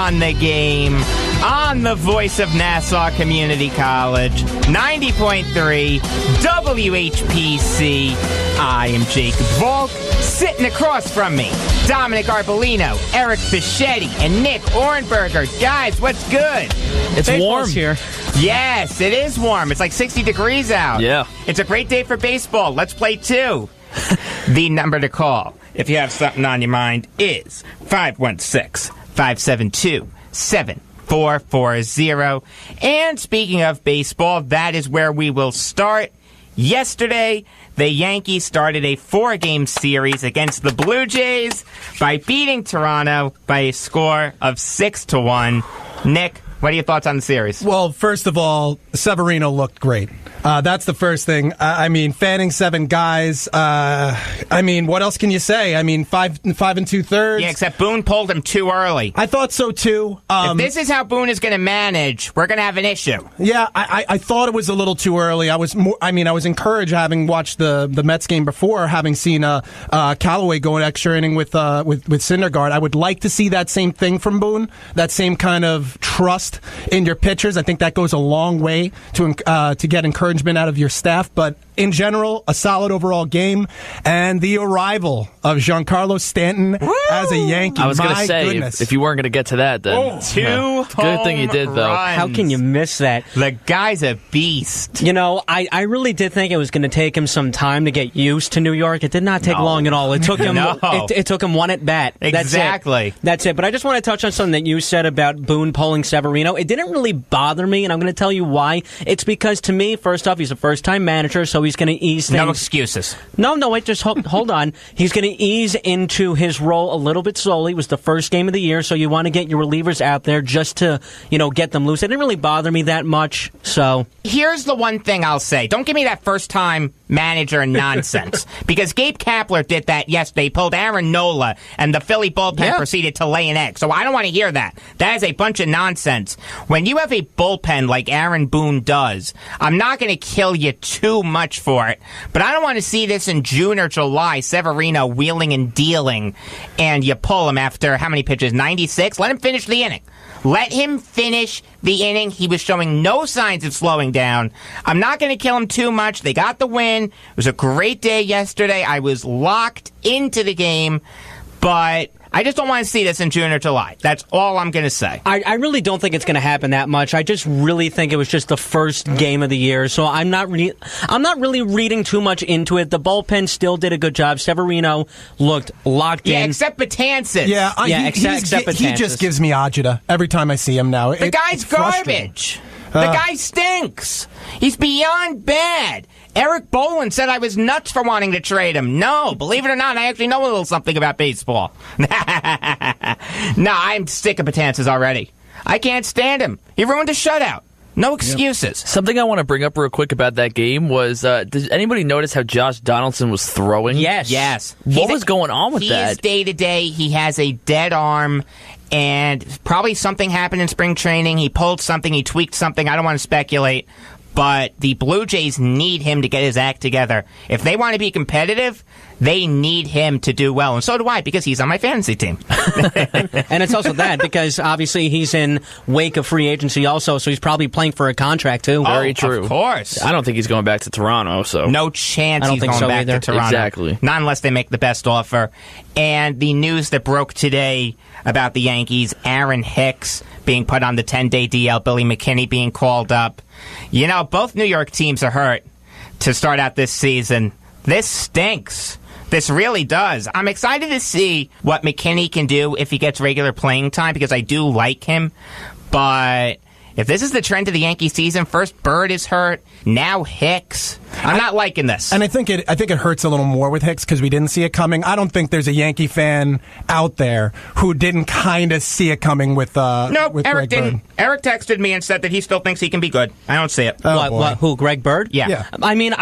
on the game, on the voice of Nassau Community College, 90.3 WHPC. I am Jacob Valk. Sitting across from me, Dominick Arbolino, Eric Fischetti, and Nick Ohrnberger. Guys, what's good? It's warm here. Yes, it is warm. It's like 60 degrees out. Yeah. It's a great day for baseball. Let's play two. The number to call, if you have something on your mind, is 516-572-7440. And speaking of baseball, that is where we will start. Yesterday, the Yankees started a 4-game series against the Blue Jays by beating Toronto by a score of 6-1. Nick, what are your thoughts on the series? Well, first of all, Severino looked great. That's the first thing. Fanning 7 guys. What else can you say? 5 2/3. Yeah, except Boone pulled him too early. I thought so too. If this is how Boone is going to manage, we're going to have an issue. Yeah, I thought it was a little too early. I was encouraged, having watched the Mets game before, having seen Callaway go an extra inning with Syndergaard. I would like to see that same thing from Boone. That same kind of trust in your pitchers. I think that goes a long way to get encouragement out of your staff. But in general, a solid overall game, and the arrival of Giancarlo Stanton as a Yankee. I was going to say, goodness. if you weren't going to get to that, then good thing you did, though. Runs. How can you miss that? The guy's a beast. You know, I really did think it was going to take him some time to get used to New York. It did not take long at all. It took him. It took him one at bat. Exactly. That's it. But I just want to touch on something that you said about Boone pulling Severino. It didn't really bother me, and I'm going to tell you why. It's because, to me, first off, he's a first-time manager, so he's going to ease things. No excuses. No, wait, just hold on. He's going to ease into his role a little bit slowly. It was the first game of the year, so you want to get your relievers out there just to, get them loose. It didn't really bother me that much, so. Here's the one thing I'll say. Don't give me that first-time manager nonsense. Because Gabe Kapler did that yesterday. He pulled Aaron Nola, and the Philly bullpen proceeded to lay an egg. So I don't want to hear that. That is a bunch of nonsense. When you have a bullpen like Aaron Boone does, I'm not going to kill you too much for it. But I don't want to see this in June or July, Severino wheeling and dealing, and you pull him after how many pitches? 96? Let him finish the inning. Let him finish the inning. He was showing no signs of slowing down. I'm not going to kill him too much. They got the win. It was a great day yesterday. I was locked into the game, but I just don't want to see this in June or July. That's all I'm going to say. I really don't think it's going to happen that much. I just really think it was just the first game of the year, so I'm not really reading too much into it. The bullpen still did a good job. Severino looked locked in. Yeah, except Betances. Except Betances. He just gives me agita every time I see him now. The guy's garbage. The guy stinks. He's beyond bad. Eric Boland said I was nuts for wanting to trade him. No, believe it or not, I actually know a little something about baseball. No, I'm sick of Betances already. I can't stand him. He ruined a shutout. No excuses. Something I want to bring up real quick about that game was, did anybody notice how Josh Donaldson was throwing? Yes. What was going on with that? He is day-to-day. He has a dead arm, and probably something happened in spring training. He pulled something. He tweaked something. I don't want to speculate. But the Blue Jays need him to get his act together. If they want to be competitive, they need him to do well. And so do I, because he's on my fantasy team. And it's also that, because obviously he's in wake of free agency also, so he's probably playing for a contract too. Very true. Of course. I don't think he's going back to Toronto. So no chance he's going back either. to Toronto. Exactly. Not unless they make the best offer. And the news that broke today about the Yankees, Aaron Hicks being put on the 10-day DL, Billy McKinney being called up. Both New York teams are hurt to start out this season. This stinks. This really does. I'm excited to see what McKinney can do if he gets regular playing time, because I do like him. But if this is the trend of the Yankee season, first Bird is hurt, now Hicks. I'm not liking this. And I think it hurts a little more with Hicks because we didn't see it coming. I don't think there's a Yankee fan out there who didn't kind of see it coming with Nope, Eric Greg didn't. Bird. Eric texted me and said that he still thinks he can be good. I don't see it. Oh, boy. Who, Greg Bird? Yeah. I mean,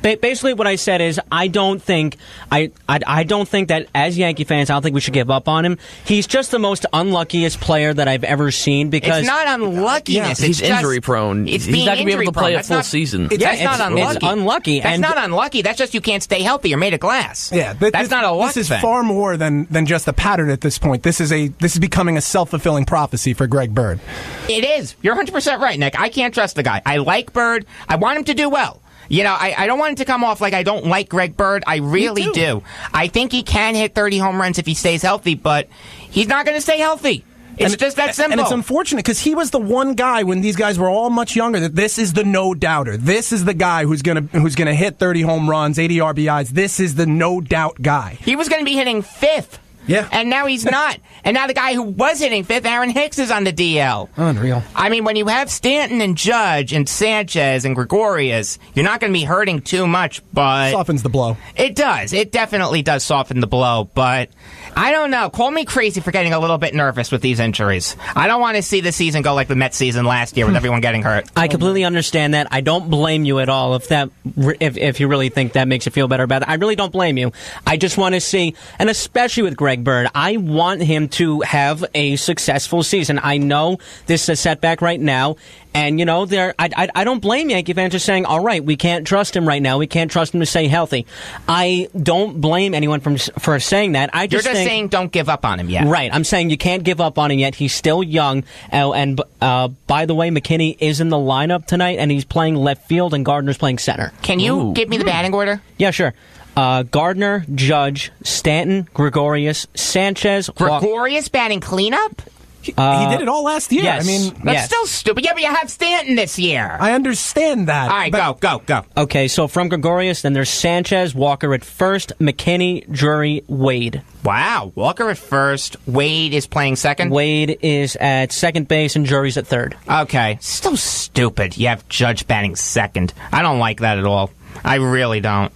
Basically, what I said is I don't think that as Yankee fans, I don't think we should give up on him. He's just the most unluckiest player that I've ever seen because it's not unluckiness. He's injury prone. He's not going to be able to play a full season. That's not unlucky. It's unlucky. That's not unlucky. That's just you can't stay healthy. You're made of glass. Yeah, that's not a luck This is thing. far more than just a pattern at this point. This is becoming a self-fulfilling prophecy for Greg Bird. It is. You're 100% right, Nick. I can't trust the guy. I like Bird. I want him to do well. You know, I don't want it to come off like I don't like Greg Bird. I really do. I think he can hit 30 home runs if he stays healthy, but he's not going to stay healthy. It's just that simple. And it's unfortunate because he was the one guy when these guys were all much younger that this is the no-doubter. This is the guy who's gonna hit 30 home runs, 80 RBIs. This is the no-doubt guy. He was going to be hitting fifth. Yeah. And now he's not. And now the guy who was hitting fifth, Aaron Hicks, is on the DL. Unreal. I mean, when you have Stanton and Judge and Sanchez and Gregorius, you're not going to be hurting too much, but... Softens the blow. It does. It definitely does soften the blow, but I don't know. Call me crazy for getting a little bit nervous with these injuries. I don't want to see the season go like the Mets season last year with everyone getting hurt. I completely understand that. I don't blame you at all if you really think that makes you feel better about it. I really don't blame you. I just want to see, and especially with Greg Bird, I want him to have a successful season. I know this is a setback right now, and you know, I don't blame Yankee fans for saying, all right, we can't trust him right now. We can't trust him to stay healthy. I don't blame anyone for saying that. You're just saying don't give up on him yet. Right. I'm saying you can't give up on him yet. He's still young. And by the way, McKinney is in the lineup tonight, and he's playing left field, and Gardner's playing center. Can you give me the batting order? Yeah, sure. Gardner, Judge, Stanton, Gregorius, Sanchez. Gregorius batting cleanup? He did it all last year. Yes. I mean, That's still stupid. Yeah, but you have Stanton this year. I understand that. All right, go. Okay, so from Gregorius, then there's Sanchez, Walker at first, McKinney, Drury, Wade. Wow, Walker at first. Wade is playing second? Wade is at second base, and Drury's at third. Okay, still stupid. You have Judge batting second. I don't like that at all. I really don't.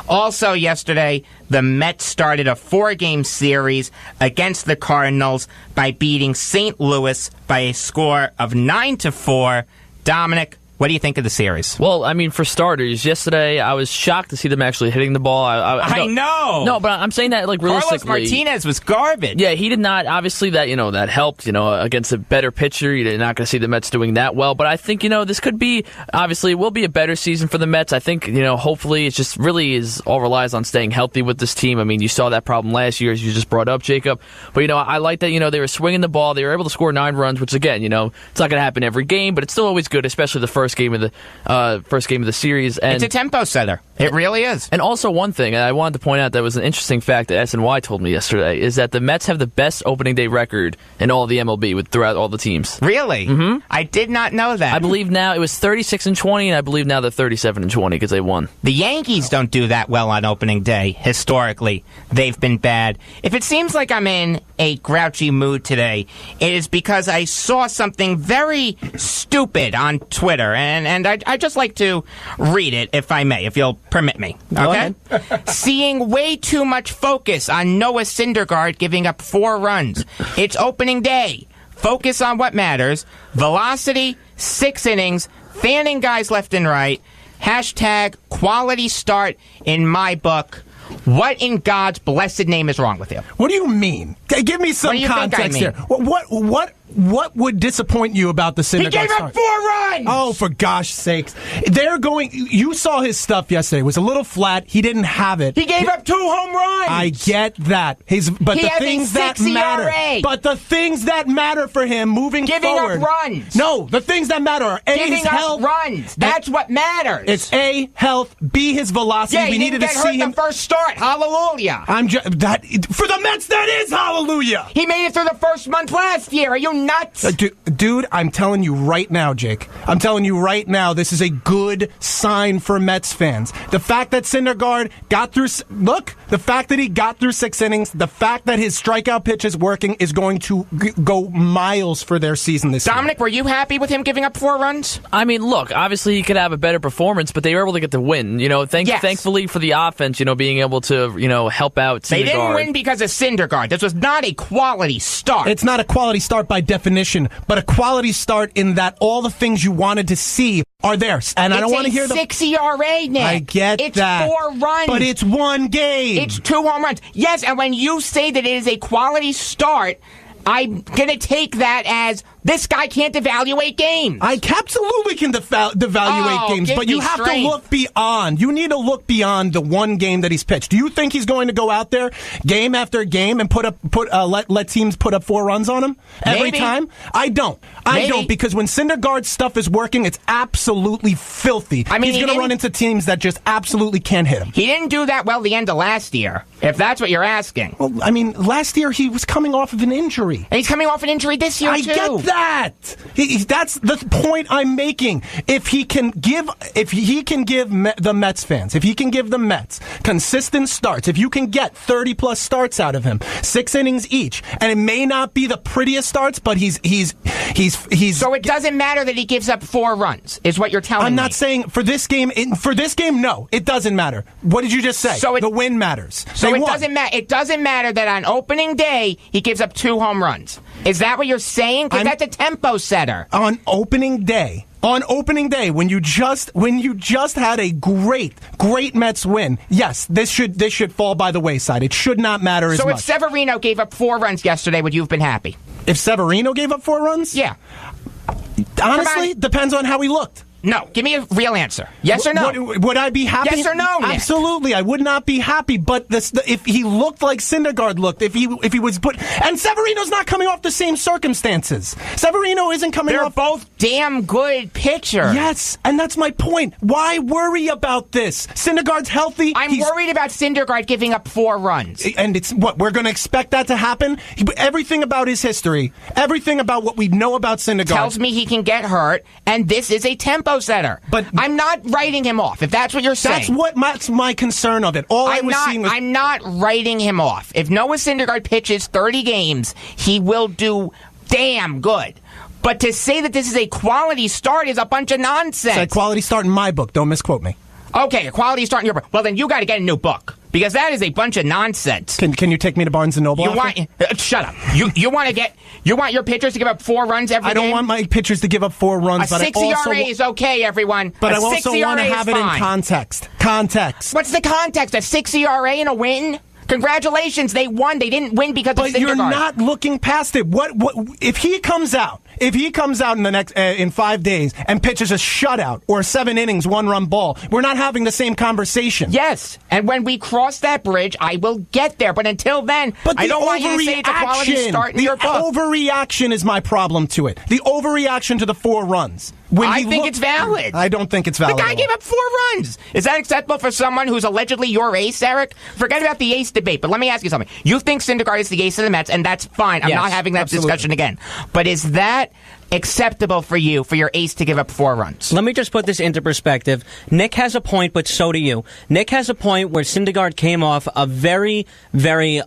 Also, yesterday, the Mets started a 4-game series against the Cardinals by beating St. Louis by a score of 9-4. Dominic, what do you think of the series? Well, I mean, for starters, yesterday I was shocked to see them actually hitting the ball. I know. No, but I'm saying that like realistically. Carlos Martinez was garbage. Yeah, he did not. Obviously, that helped. Against a better pitcher, you're not going to see the Mets doing that well. But I think this could be obviously will be a better season for the Mets. I think hopefully it just really is all relies on staying healthy with this team. I mean, you saw that problem last year as you just brought up, Jacob. But I like that they were swinging the ball. They were able to score 9 runs, which again, it's not going to happen every game, but it's still always good, especially the first game of the series. And it's a tempo setter. It really is. And also one thing I wanted to point out that was an interesting fact that SNY told me yesterday is that the Mets have the best opening day record in all of the MLB throughout all the teams. Really? Mm-hmm. I did not know that. I believe now it was 36-20, and I believe now they're 37-20 because they won. The Yankees don't do that well on opening day. Historically, they've been bad. If it seems like I'm in a grouchy mood today, it is because I saw something very stupid on Twitter, and I'd just like to read it, if I may, if you'll permit me. Okay? Seeing way too much focus on Noah Syndergaard giving up 4 runs. It's opening day. Focus on what matters. Velocity, 6 innings, fanning guys left and right. Hashtag quality start in my book. What in God's blessed name is wrong with you? What do you mean? Give me some context here. What would disappoint you about the Syndergaard He gave up 4 runs! Oh, for gosh sakes. You saw his stuff yesterday. It was a little flat. He didn't have it. He gave up 2 home runs! I get that. But the things that matter. ERA. But the things that matter for him moving Giving forward. up runs. No, the things that matter are A, Giving his up health. runs. That's what matters. It's A, health, B, his velocity. Yeah, we he needed didn't to get see hurt him. the first start. Hallelujah. For the Mets, that is hallelujah. He made it through the first month last year. Are you nuts? Dude, I'm telling you right now, Jake. I'm telling you right now, this is a good sign for Mets fans. The fact that Syndergaard got through... Look, the fact that he got through 6 innings, the fact that his strikeout pitch is working is going to go miles for their season this year. Dominic, were you happy with him giving up 4 runs? I mean, look, obviously he could have a better performance, but they were able to get the win. Thankfully for the offense, being able to, help out Syndergaard. They didn't win because of Syndergaard. This was not a quality start. It's not a quality start by definition, but a quality start in that all the things you wanted to see are there. And I don't want to hear the 6 ERA, Nick. I get it's that. It's 4 runs. But it's one game. It's 2 home runs. Yes, and when you say that it is a quality start, I'm going to take that as this guy can't evaluate games. I absolutely can evaluate games, but you have to look beyond. You need to look beyond the one game that he's pitched. Do you think he's going to go out there game after game and let teams put up 4 runs on him every time? I don't. I don't, because when Syndergaard's stuff is working, it's absolutely filthy. I mean, he's going to run into teams that just absolutely can't hit him. He didn't do that well the end of last year, if that's what you're asking. Well, I mean, last year he was coming off of an injury. And he's coming off an injury this year, too. I get that. That's the point I'm making. If he can give the Mets fans, if he can give the Mets consistent starts, if you can get 30-plus starts out of him, 6 innings each, and it may not be the prettiest starts, but he's. So it doesn't matter that he gives up 4 runs, is what you're telling me. I'm not saying for this game. No, it doesn't matter. What did you just say? So the win matters. So doesn't matter. It doesn't matter that on opening day he gives up 2 home runs. Is that what you're saying? Because that's a tempo setter. On opening day, when you just had a great Mets win, yes, this should fall by the wayside. It should not matter as much. So if Severino gave up 4 runs yesterday, would you have been happy? If Severino gave up 4 runs? Yeah. Honestly, depends on how he looked. No, give me a real answer. Yes or no? Would I be happy? Yes or no, Nick? Absolutely, I would not be happy. But if he looked like Syndergaard looked, if he was put, and Severino's not coming off the same circumstances. Severino isn't coming off. They're both damn good pitchers. Yes, and that's my point. Why worry about this? Syndergaard's healthy. I'm worried about Syndergaard giving up 4 runs. And it's what we're going to expect that to happen. Everything about his history, everything about what we know about Syndergaard tells me he can get hurt, and this is a tempo setter. But I'm not writing him off, if that's what you're saying. That's my concern of it. I'm not writing him off. If Noah Syndergaard pitches 30 games, he will do damn good. But to say that this is a quality start is a bunch of nonsense. It's a quality start in my book. Don't misquote me. Okay, a quality start in your book. Well, then you got to get a new book. Because that is a bunch of nonsense. Can you take me to Barnes & Noble? Shut up. You want your pitchers to give up 4 runs every game? I don't want my pitchers to give up 4 runs. A 6 ERA is okay, everyone. But I also want to have it in context. What's the context? A 6 ERA and a win? Congratulations, they won. They didn't win because of Syndergaard. But you're not looking past it. What if he comes out? If he comes out in the next in 5 days and pitches a shutout or 7 innings, 1-run ball, we're not having the same conversation. Yes, and when we cross that bridge, I will get there. But until then, I don't want you to say it's a quality start in your book. The overreaction is my problem to it. The overreaction to the 4 runs. I think it's valid. I don't think it's valid. The guy gave up 4 runs. Is that acceptable for someone who's allegedly your ace, Eric? Forget about the ace debate, but let me ask you something. You think Syndergaard is the ace of the Mets, and that's fine. I'm not having that discussion again. But is that acceptable for you, for your ace to give up 4 runs? Let me just put this into perspective. Nick has a point, but so do you. Nick has a point where Syndergaard came off a very, very,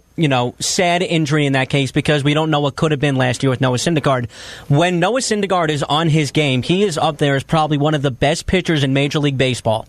sad injury in that case because we don't know what could have been last year with Noah Syndergaard. When Noah Syndergaard is on his game, he is up there as probably one of the best pitchers in Major League Baseball.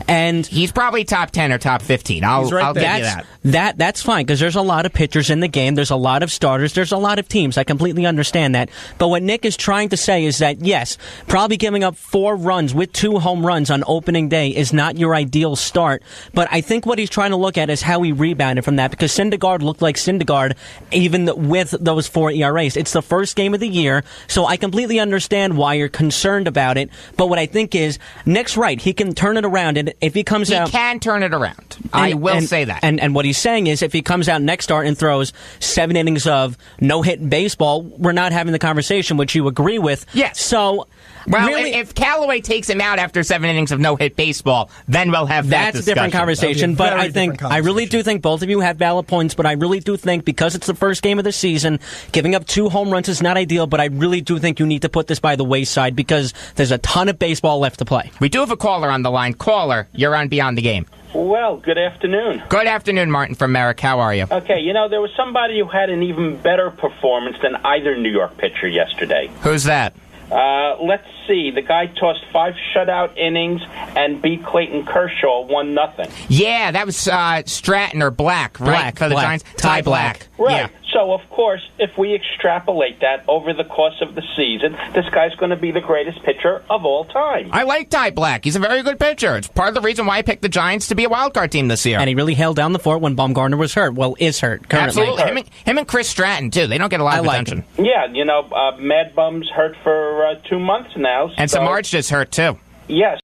And he's probably top 10 or top 15. I'll give you that. That's fine because there's a lot of pitchers in the game. There's a lot of starters. There's a lot of teams. I completely understand that. But what Nick is trying to say is that, yes, probably giving up 4 runs with 2 home runs on opening day is not your ideal start. But I think what he's trying to look at is how he rebounded from that because Syndergaard looked like Syndergaard even with those 4 ERAs. It's the first game of the year, so I completely understand why you're concerned about it. But what I think is, Nick's right. He can turn it around, and if he comes out... He can turn it around. I will say that. And what he's saying is, if he comes out next start and throws 7 innings of no-hit baseball, we're not having the conversation, which you agree with. Yes. So... Well, really, if Callaway takes him out after 7 innings of no-hit baseball, then we'll have that discussion. That's a different conversation, but I really do think both of you have valid points, but I really do think because it's the first game of the season, giving up 2 home runs is not ideal, but I really do think you need to put this by the wayside because there's a ton of baseball left to play. We do have a caller on the line. Caller, you're on Beyond the Game. Well, good afternoon. Good afternoon, Martin from Merrick. How are you? Okay, there was somebody who had an even better performance than either New York pitcher yesterday. Who's that? Let's see. The guy tossed 5 shutout innings and beat Clayton Kershaw 1-0. Yeah, that was Stratton or Black, right? Black, for the Giants. Ty Black. Right. Yeah. So, of course, if we extrapolate that over the course of the season, this guy's going to be the greatest pitcher of all time. I like Ty Black. He's a very good pitcher. It's part of the reason why I picked the Giants to be a wildcard team this year. And he really held down the fort when Bumgarner was hurt. Well, is hurt currently. Absolutely. Him and Chris Stratton, too. They don't get a lot of attention. Yeah, Mad Bum's hurt for 2 months now. And Samardzija just hurt, too. Yes.